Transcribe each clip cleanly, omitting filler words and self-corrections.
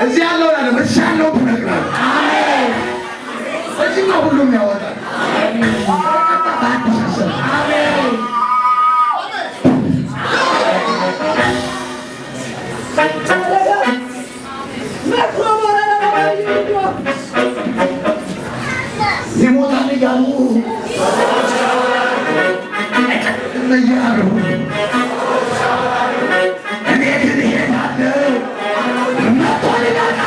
እዚህ ያለው ያለ እዚህ ያለው ተነግሯል። አሜን። እዚህ ነው ሁሉም ያወጣል። አሜን። አሜን። ይሞታል እያሉ እያሉ እኔ ግን እሄዳለሁ መጥቷል ይላል።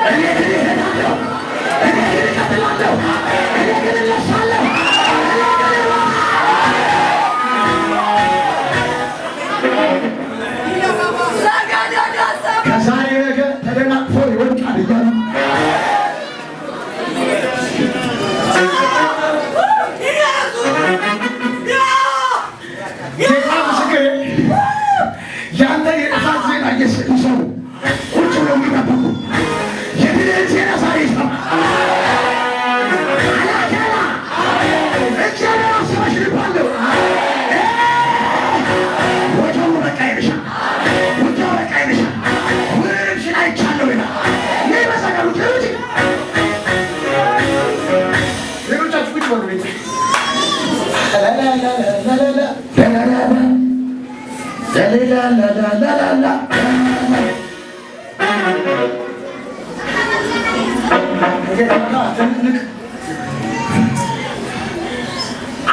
እኔ ግን እሄዳለሁ፣ እኔ ግን እቀጥላለሁ፣ እኔ ግን እነሳለሁ። ከዛሬ ነገ ተደናቅፎ ይወድቃል እያሉ ጌታ ምስክሬ ያንተ የጥፋት ዜና እየሰሙ ቁጭ ብለው የሚጠብቁ የድልን ዜና ዛሬ ይሰማ። አላከላ እጃለ አስበሽ ልባለሁ ወጀቡ በቃ ይልሻ፣ ውጊያው በቃ ይልሻ፣ ውርርሽን አይቻለሁ ይላል። ይህ መሰቀሉ ሌሎች ሌሎቻችሁ ቁጭ በሉ ቤት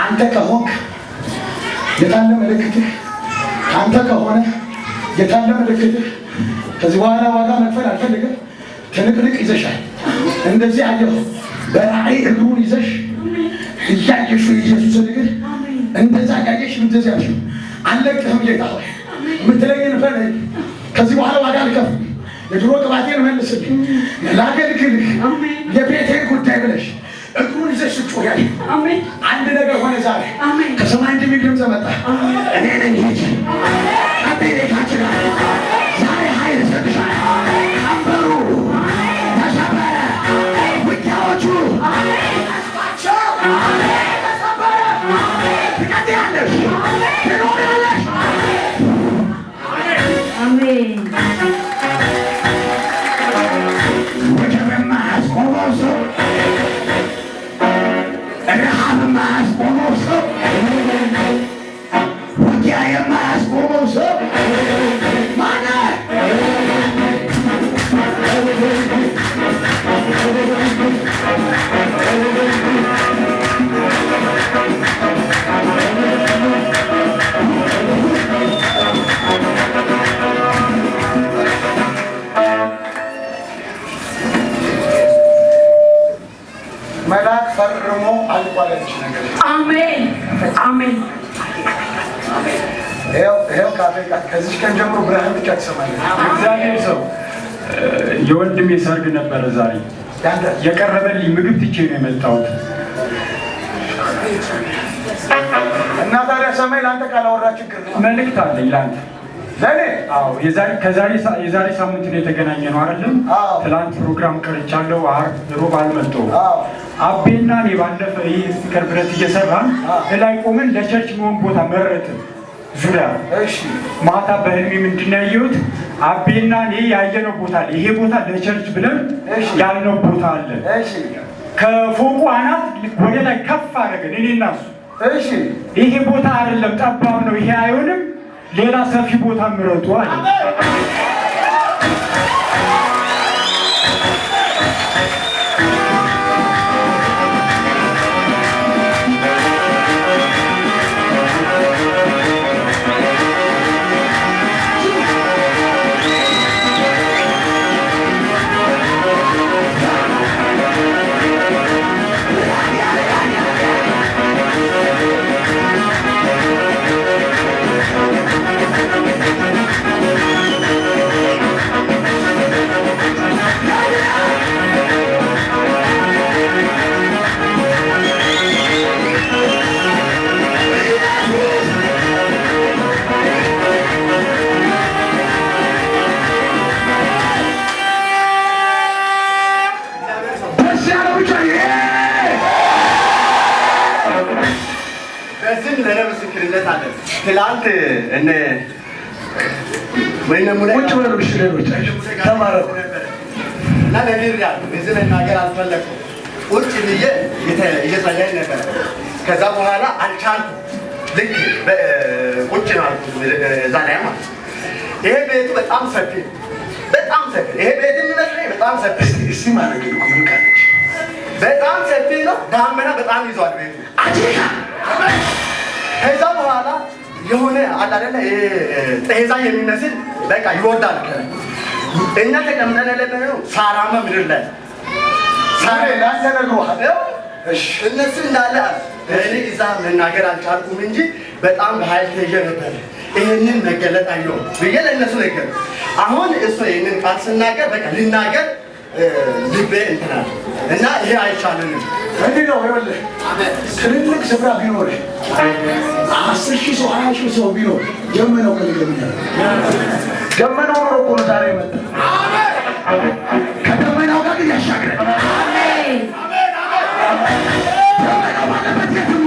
አንተ ከሆንክ የታለ ምልክትህ? አንተ ከሆነ የታለ ምልክትህ? ከዚህ በኋላ ዋጋ መክፈል አልፈልግም። ትንቅንቅ ይዘሻል። እንደዚህ አየሁ። በራእይ እግሩን ይዘሽ እያየሹ ኢየሱስን እግር እንደዛ እያየሽ እንደዚህ ያልሽው አልለቅህም ጌታ ሆይ የምትለኝን በለኝ። ከዚህ በኋላ ዋጋ አልከፍልም። የድሮ ቅባቴን መልስልኝ፣ ላገልግልህ፣ የቤቴን ጉዳይ ብለሽ እግሩን ይዘሽ ስትጮያለሽ አንድ ነገር ሆነ። ዛሬ ከሰማይ እንደሚል ድምፅ መጣ። እኔ ነኝ ሂጂ ቤታችን ዛሬ ኃይል ሰጥሻል። ቀንበሩ ተሰበረ። ውጊያዎቹ ተስፋቸው ተሰበረ። ትቀጥያለሽ፣ ትኖሪያለሽ። አሜን። ወጀብ የማያስቆመው ሰው፣ ረሃብ የማያስቆመው ሰው፣ ውጊያ የማያስቆመው ሰው ማነው? መልአክ ፈርሞ አልቋለች ነገር። አሜን አሜን። ይኸው ከአፍሪካ ከዚህ ቀን ጀምሮ ብርሃን ብቻ ትሰማለህ። እግዚአብሔር ሰው የወንድሜ ሰርግ ነበረ ዛሬ። የቀረበልኝ ምግብ ትቼ ነው የመጣሁት እና ታዲያ ሰማይ ለአንተ ካላወራ ችግር ነው። መልእክት አለኝ ለአንተ። ለእኔ? አዎ። የዛሬ ሳምንት ነው የተገናኘ ነው አይደለም? ትላንት ፕሮግራም ቀርቻለሁ። ዓርብ ሮብ አልመጣሁም። አቤና እኔ ባለፈ ይህ ፍቅር ብረት እየሰራን ላይ ቆመን ለቸርች መሆን ቦታ መረጥን ዙሪያ። ማታ በህልሜ ምንድን ነው ያየሁት? አቤና እኔ ያየነው ቦታ አለ። ይሄ ቦታ ለቸርች ብለን ያልነው ቦታ አለ። ከፎቁ አናት ወደ ላይ ከፍ አደረገን እኔና እሱ። ይሄ ቦታ አይደለም፣ ጠባብ ነው፣ ይሄ አይሆንም፣ ሌላ ሰፊ ቦታ ምረጡ አለ። ለምስክርነት አለ። ትላንት እነ ወይ ነው ሙላ ቁጭ በሉ እሺ ሌሎች ተማረኩ እና ለዲሪያ እዚህ መናገር አልፈለኩም ቁጭ ብዬ እየጸለይን ነበር ከዛ በኋላ አልቻልኩም ልክ ቁጭ ነው እዛ ላይ ማለት ይሄ ቤቱ በጣም ሰፊ ይሄ ቤት የሚመስለኝ በጣም ሰፊ እስቲ ማለት ነው ኩልካለች በጣም ሰፊ ነው ዳመና በጣም ይዟል ቤቱ አጂካ ከዛ በኋላ የሆነ አለ አይደለ ጤዛ የሚመስል በቃ ይወርዳል እኛ ተቀምጠን ለበለው ሳራማ ምድር ላይ ሳሬ ላንተ ነግሮሃል እሺ እነሱ እንዳለ እኔ እዛ መናገር አልቻልኩም እንጂ በጣም በኃይል ተይዤ ነበር ይሄንን መገለጥ አየሁ ብዬ ለእነሱ ነገር አሁን እሱ ይሄንን ቃል ስናገር በቃ ልናገር ልቤ እንትናል እና ይሄ አይቻልም እንዴ ነው ይወልህ ትልቅ ስፍራ ቢኖር 10,000 ሰው 20,000 ሰው ቢኖር ጀመነው ጀመነው ነው እኮ ዛሬ መጣ ከደመናው ጋር ያሻገረ አሜን ደመናው ባለበት የትም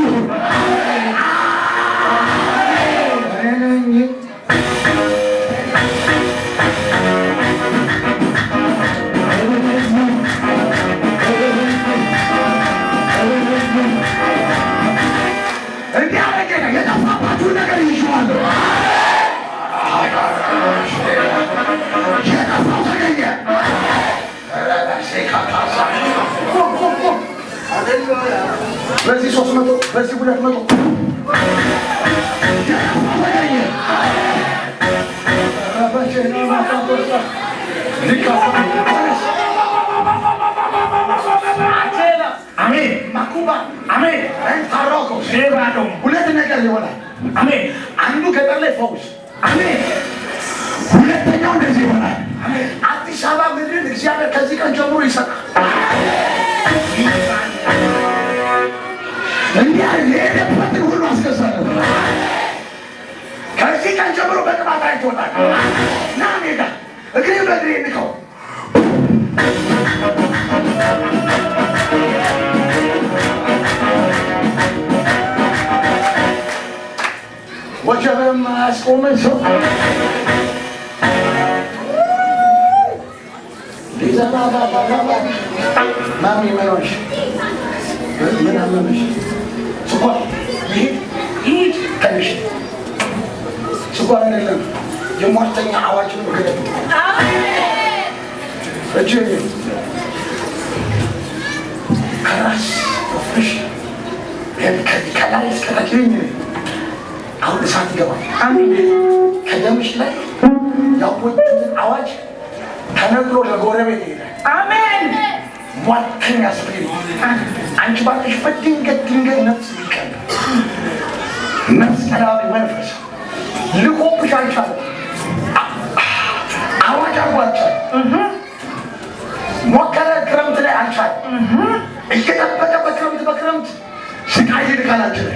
አሜን በዚህ 300 በዚህ 200 አሜን ማኩባ አሜን ታሮኮ ሼባዶ ሁለት ነገር ይሆናል አሜን አንዱ ገጠር ላይ ፈውስ አሜን ሁለተኛው እንደዚህ ይሆናል አሜን አዲስ አበባ ምድር እግዚአብሔር ከዚህ ቀን ጀምሮ ይሰጣል እንዲያ የሄደበትን ሁሉ አስገዛለሁ ከዚህ ቀን ጀምሮ በቅባት አይቶታል ና ሜዳ እግሬ በእግሬ ንከው ወጀብም አያስቆመን ሰው ማሚ መኖች ምን አመመሽ ስኳር ይሄድ ከልሽ ስኳር አይደለም የሟርተኛ አዋጅ ነው ገደብ እጅ ከራስ ፍሽ ከላይ እስከታችኝ አሁን እሳት ይገባል ከደምሽ ላይ ያወጡትን አዋጅ ተነግሮ ለጎረቤት ይሄዳል አሜን ሟርተኛ ስፒሪት አንቺ ባለሽበት ድንገት ነፍስ ይቀር ነፍስ ቀላቢ መንፈስ ልቆብሽ አልቻለም አዋጅ አርጓቻል ሞከረ ክረምት ላይ አልቻለም እየጠበቀ በክረምት ስቃይ ይልካላችሁ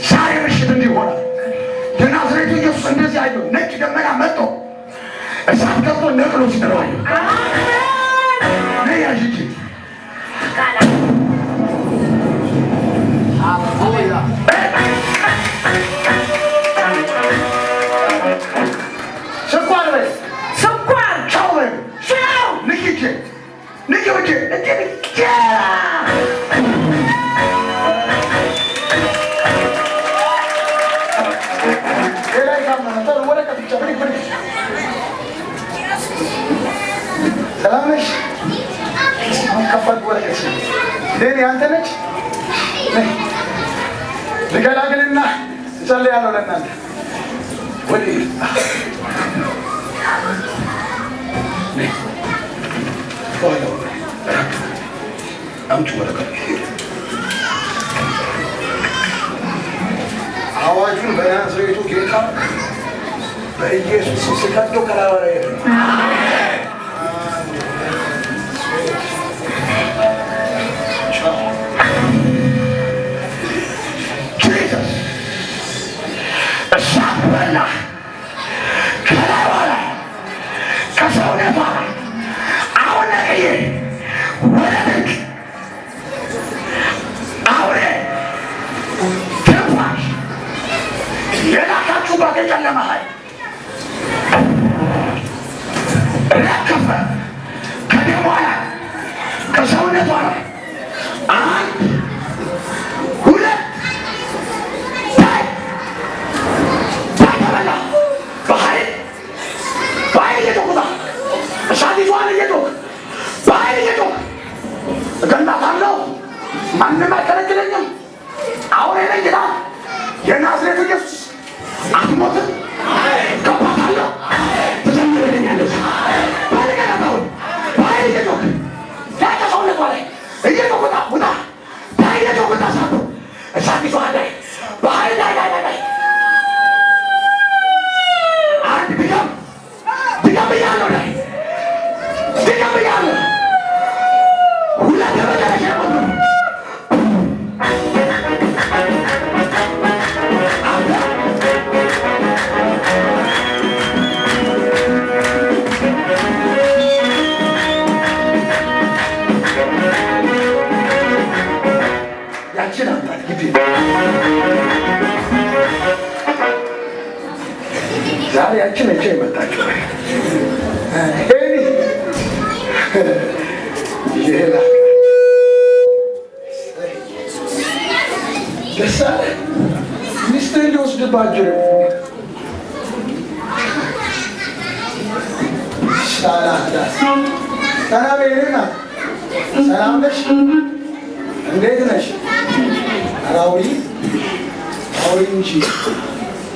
ዛሬ ምሽት እንዲህ ይሆናል የናዝሬቱ ኢየሱስ እንደዚህ አየሁ ነጭ ደመና መጥቶ እሳት ገብቶ ነቅሎ ሲጥለው አየሁ ነያጅ ስኳር በይ ስኳር ቻው በይ ቻው ንኪቼ ሰላም ነሽ? ከባድ ወረቀት ሌሊ አንተ ነች ልገላግልና እጸልያለሁ ለእናንተ ወዲህ አምጪ ወረቀት አዋጁን በናዝሬቱ ጌታ በኢየሱስ ስቀዶ ከላወራ ይሄ የላካችሁ ባገ ጨለማ ረከፈ ከደሟ ላይ ከሰውነቷ ላይ አንድ ሁለት ተበላ። በኃይል እየጮኩታ እሳቲቷን እየጮክ በኃይል እየጮክ እገላታለሁ፣ ማንም አይከለክለኝም። አሁን ነኝ ጌታ የናዝሬቱ ኢየሱስ አትሞትም፣ ገባታለሁ፣ ትዘምርልኛለች። ባልገለታውን በኃይል እየጮክ ከሰውነቷ ላይ እየጮኩታ ውጣ በኃይል እየጮኩታ እሳቲቷ ላይ በኃይል ላይ አንድ ድገም ብያለሁ ላይ ድገም ብያለሁ። ሁለት መጨረሻ ያችን አምጣት ግድ ዛሬ ያችን መቼ የመጣችው ሌላ ደስ አለ። ሚስትህን ሊወስድባቸው ሰላም ሌና ሰላም ነሽ? እንዴት ነሽ? አውሪ እንጂ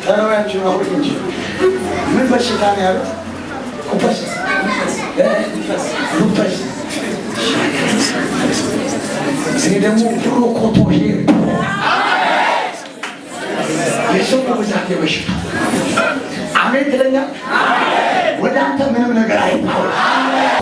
ተራውያችን አውሪ እንጂ ምን በሽታ ነው ያሉት? ኩበስ ሉፐስ እኔ ደግሞ ፕሮኮቶ የሰው ብዛት የበሽታ